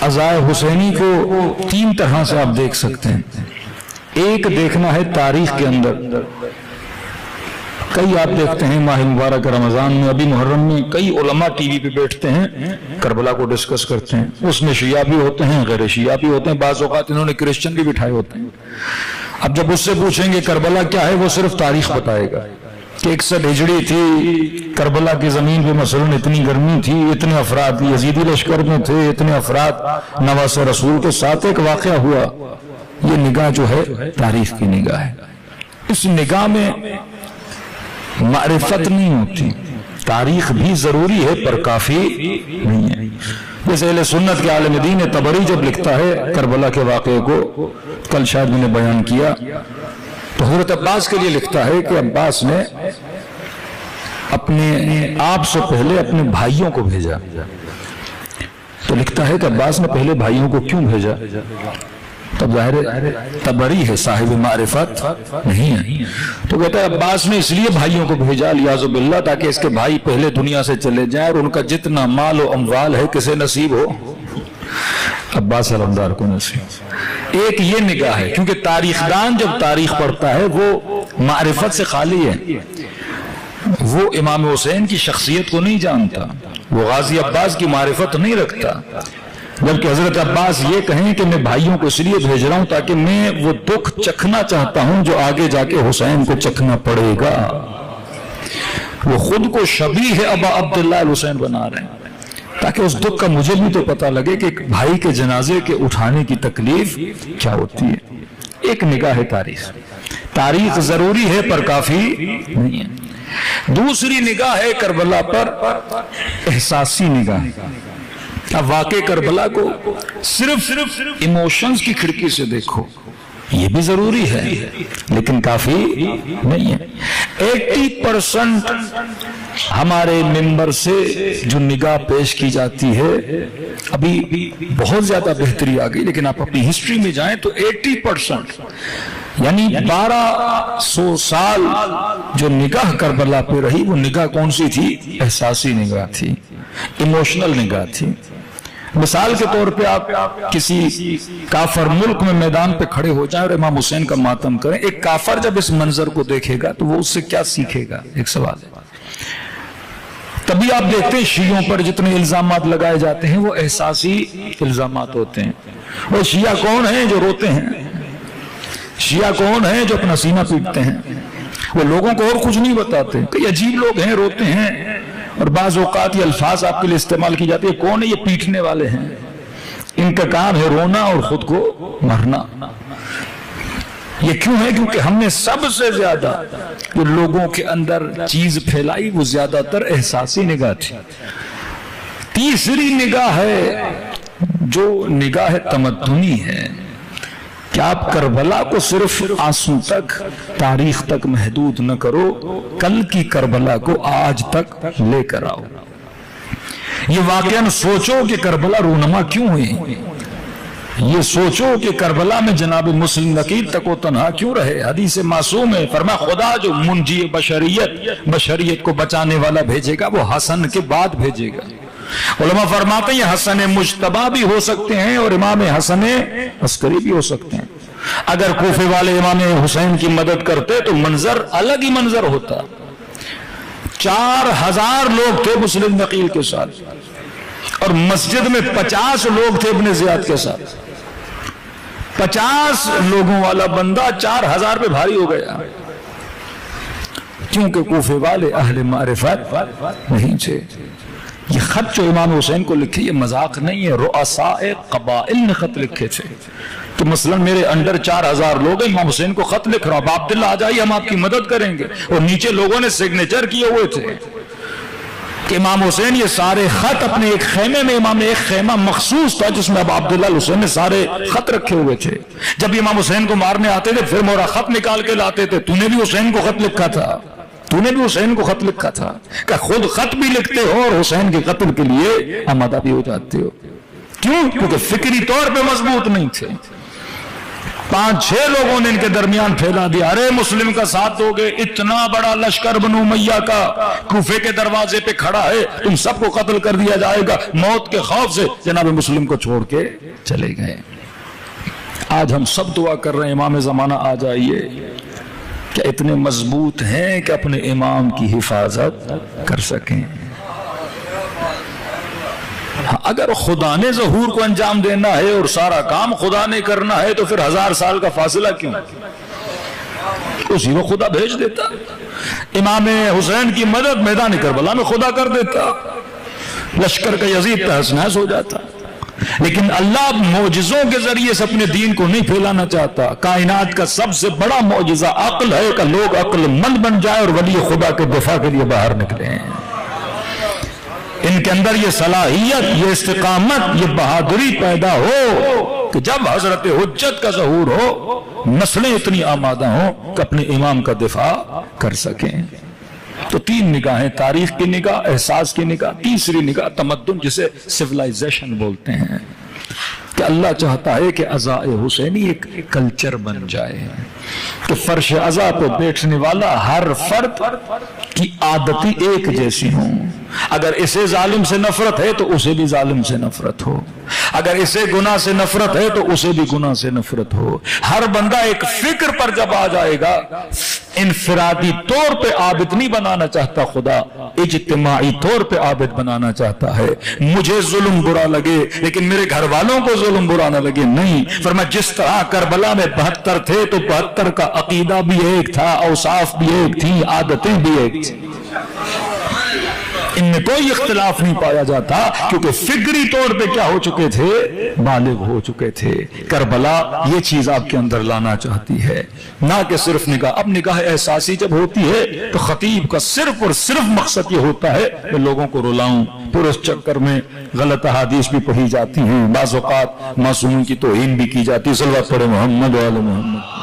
عزائے حسینی کو تین طرح سے آپ دیکھ سکتے ہیں. ایک دیکھنا ہے تاریخ کے اندر. کئی آپ دیکھتے ہیں ماہ مبارک رمضان میں ابھی محرم میں کئی علماء ٹی وی پہ بیٹھتے ہیں کربلا کو ڈسکس کرتے ہیں. اس میں شیعہ بھی ہوتے ہیں غیر شیعہ بھی ہوتے ہیں, بعض اوقات انہوں نے کرسچن بھی بٹھائے ہوتے ہیں. اب جب اس سے پوچھیں گے کربلا کیا ہے, وہ صرف تاریخ بتائے گا کہ 61 ہجری تھی, کربلا کی زمین پہ مثلاً اتنی گرمی تھی, اتنے افراد یزیدی لشکر میں تھے, اتنے افراد نواز رسول کے ساتھ ایک واقعہ ہوا. یہ نگاہ جو ہے تاریخ کی نگاہ ہے. اس نگاہ میں معرفت نہیں ہوتی. تاریخ بھی ضروری ہے پر کافی نہیں ہے. جیسے اہل سنت کے عالم دین طبری جب لکھتا ہے کربلا کے واقعے کو, کل شاید میں نے بیان کیا, تو حضرت عباس کے لیے لکھتا ہے کہ عباس نے اپنے آپ سے پہلے اپنے بھائیوں کو بھیجا. تو لکھتا ہے کہ عباس نے پہلے بھائیوں کو کیوں بھیجا؟ تب ظاہر طبری ہے, صاحب معرفت نہیں ہے. تو کہتا ہے عباس نے اس لیے بھائیوں کو بھیجا لیاذ باللہ تاکہ اس کے بھائی پہلے دنیا سے چلے جائیں اور ان کا جتنا مال و اموال ہے کسے نصیب ہو؟ عباس علمدار کو نصیب. ایک یہ نگاہ ہے, کیونکہ تاریخ دان جب تاریخ پڑھتا ہے وہ معرفت سے خالی ہے. وہ امام حسین کی شخصیت کو نہیں جانتا, وہ غازی عباس کی معرفت نہیں رکھتا. جبکہ حضرت عباس یہ کہیں کہ میں بھائیوں کو اس لیے بھیج رہا ہوں تاکہ میں وہ دکھ چکھنا چاہتا ہوں جو آگے جا کے حسین کو چکھنا پڑے گا. وہ خود کو شبیہ ابا عبداللہ الحسین بنا رہے ہیں تاکہ اس دکھ کا مجھے بھی تو پتہ لگے کہ ایک بھائی کے جنازے کے اٹھانے کی تکلیف کیا ہوتی ہے. ایک نگاہ ہے تاریخ. تاریخ ضروری ہے پر کافی نہیں ہے. دوسری نگاہ ہے کربلا پر احساسی نگاہ. اب واقع کربلا کو صرف ایموشنز کی کھڑکی سے دیکھو, یہ بھی ضروری ہے لیکن کافی نہیں ہے. 80% ہمارے ممبر سے جو نگاہ پیش کی جاتی ہے, ابھی بہت زیادہ بہتری آ گئی, لیکن آپ اپنی ہسٹری میں جائیں تو 80% یعنی 1200 سال جو نگاہ کربلا پہ رہی وہ نگاہ کون سی تھی؟ احساسی نگاہ تھی, ایموشنل نگاہ تھی. مثال کے طور پہ آپ کسی کافر ملک میں میدان پہ کھڑے ہو جائیں اور امام حسین کا ماتم کریں, ایک کافر جب اس منظر کو دیکھے گا تو وہ اس سے کیا سیکھے گا؟ ایک سوال ہے. تبھی آپ دیکھتے ہیں شیعوں پر جتنے الزامات لگائے جاتے ہیں وہ احساسی الزامات ہوتے ہیں. وہ شیعہ کون ہیں جو روتے ہیں؟ شیعہ کون ہیں جو اپنا سینہ پیٹتے ہیں؟ وہ لوگوں کو اور کچھ نہیں بتاتے. کئی عجیب لوگ ہیں, روتے ہیں, اور بعض اوقات یہ الفاظ آپ کے لیے استعمال کی جاتی ہے, کون ہے یہ پیٹنے والے ہیں, ان کا کام ہے رونا اور خود کو مرنا. یہ کیوں ہے؟ کیونکہ ہم نے سب سے زیادہ جو لوگوں کے اندر چیز پھیلائی وہ زیادہ تر احساسی نگاہ تھی. تیسری نگاہ ہے جو نگاہ تمدنی ہے کہ آپ کربلا کو صرف آنسو تک, تاریخ تک محدود نہ کرو, کل کی کربلا کو آج تک لے کر آؤ. یہ واقعاً سوچو کہ کربلا رونما کیوں ہوئی, یہ سوچو کہ کربلا میں جناب مسلم نقیب تک و تنہا کیوں رہے. حدیث معصوم ہے, فرمایا خدا جو منجی بشریت کو بچانے والا بھیجے گا وہ حسن کے بعد بھیجے گا. علماء فرماتے ہیں یہ حسن مجتبی بھی ہو سکتے ہیں اور امام حسن عسکری بھی ہو سکتے ہیں. اگر کوفے والے امام حسین کی مدد کرتے تو منظر الگ ہی منظر ہوتا. 4000 لوگ تھے مسلم نقیل کے ساتھ اور مسجد میں 50 لوگ تھے ابن زیاد کے ساتھ. 50 لوگوں والا بندہ 4000 پہ بھاری ہو گیا کیونکہ کوفے والے اہل معرفت نہیں تھے. یہ خط جو امام حسین کو لکھے یہ مذاق نہیں ہے, رؤساء قبائل نے خط لکھے تھے کہ مثلا میرے انڈر 4000 لوگ ہیں, امام حسین کو خط لکھ رہا ہوں, اب عبداللہ آ جائیے ہم آپ کی مدد کریں گے, اور نیچے لوگوں نے سگنیچر کیے ہوئے تھے کہ امام حسین یہ سارے خط اپنے ایک خیمے میں, امام نے ایک خیمہ مخصوص تھا جس میں اب عبداللہ الحسین نے سارے خط رکھے ہوئے تھے. جب امام حسین کو مارنے آتے تھے پھر مورا خط نکال کے لاتے تھے, تو نے بھی حسین کو خط لکھا تھا, تو نے بھی حسین کو خط لکھا تھا, کہ خود خط بھی لکھتے ہو اور حسین کے قتل کے لیے آمادہ بھی ہو جاتے ہو. کیوں؟ کیونکہ فکری طور پہ مضبوط نہیں تھے. 5-6 لوگوں نے ان کے درمیان پھیلا دیا، ارے مسلم کا ساتھ دو گے، اتنا بڑا لشکر بنو امیہ کا کوفے کے دروازے پہ کھڑا ہے، تم سب کو قتل کر دیا جائے گا۔ موت کے خوف سے جناب مسلم کو چھوڑ کے چلے گئے۔ آج ہم سب دعا کر رہے ہیں امام زمانہ آ جائیے، کیا اتنے مضبوط ہیں کہ اپنے امام کی حفاظت کر سکیں؟ اگر خدا نے ظہور کو انجام دینا ہے اور سارا کام خدا نے کرنا ہے تو پھر 1000 سال کا فاصلہ کیوں؟ اسی کو خدا بھیج دیتا، امام حسین کی مدد میدان کربلا میں خدا کر دیتا، لشکر کا یزید تہس نہس ہو جاتا۔ لیکن اللہ معجزوں کے ذریعے سے اپنے دین کو نہیں پھیلانا چاہتا۔ کائنات کا سب سے بڑا معجزہ عقل ہے کہ لوگ عقل مند بن جائے اور ولی خدا کے دفاع کے لیے باہر نکلے ہیں۔ ان کے اندر یہ صلاحیت، یہ استقامت، یہ بہادری پیدا ہو کہ جب حضرت حجت کا ظہور ہو، نسلیں اتنی آمادہ ہوں کہ اپنے امام کا دفاع کر سکیں۔ تو 3 نگاہیں، تاریخ کی نگاہ، احساس کی نگاہ، تیسری نگاہ تمدن، جسے سیولائزیشن بولتے ہیں، کہ اللہ چاہتا ہے کہ عزاء حسینی ایک کلچر بن جائے، کہ فرش عزا پہ بیٹھنے والا ہر فرد کی عادتی ایک جیسی ہوں۔ اگر اسے ظالم سے نفرت ہے تو اسے بھی ظالم سے نفرت ہو، اگر اسے گناہ سے نفرت ہے تو اسے بھی گناہ سے نفرت ہو۔ ہر بندہ ایک فکر پر جب آ جائے گا، انفرادی طور پہ عابد نہیں بنانا چاہتا خدا، اجتماعی طور پہ عابد بنانا چاہتا ہے۔ مجھے ظلم برا لگے لیکن میرے گھر والوں کو ظلم برا نہ لگے، نہیں۔ فرمایا جس طرح کربلا میں 72 تھے تو 72 کا عقیدہ بھی ایک تھا، اوصاف بھی ایک تھی، عادتیں بھی ایک تھی، ان میں کوئی اختلاف نہیں پایا جاتا، کیونکہ فکری طور پہ کیا ہو چکے تھے؟ بالغ ہو چکے تھے۔ کربلا یہ چیز آپ کے اندر لانا چاہتی ہے، نہ کہ صرف نگاہ۔ اب نگاہ احساسی جب ہوتی ہے تو خطیب کا صرف اور صرف مقصد یہ ہوتا ہے کہ لوگوں کو رلاؤں، پھر اس چکر میں غلط احادیث بھی پڑھی جاتی ہیں، بعض اوقات معصومین کی توہین بھی کی جاتی ہے۔ صلوات پڑھے محمد و آل محمد۔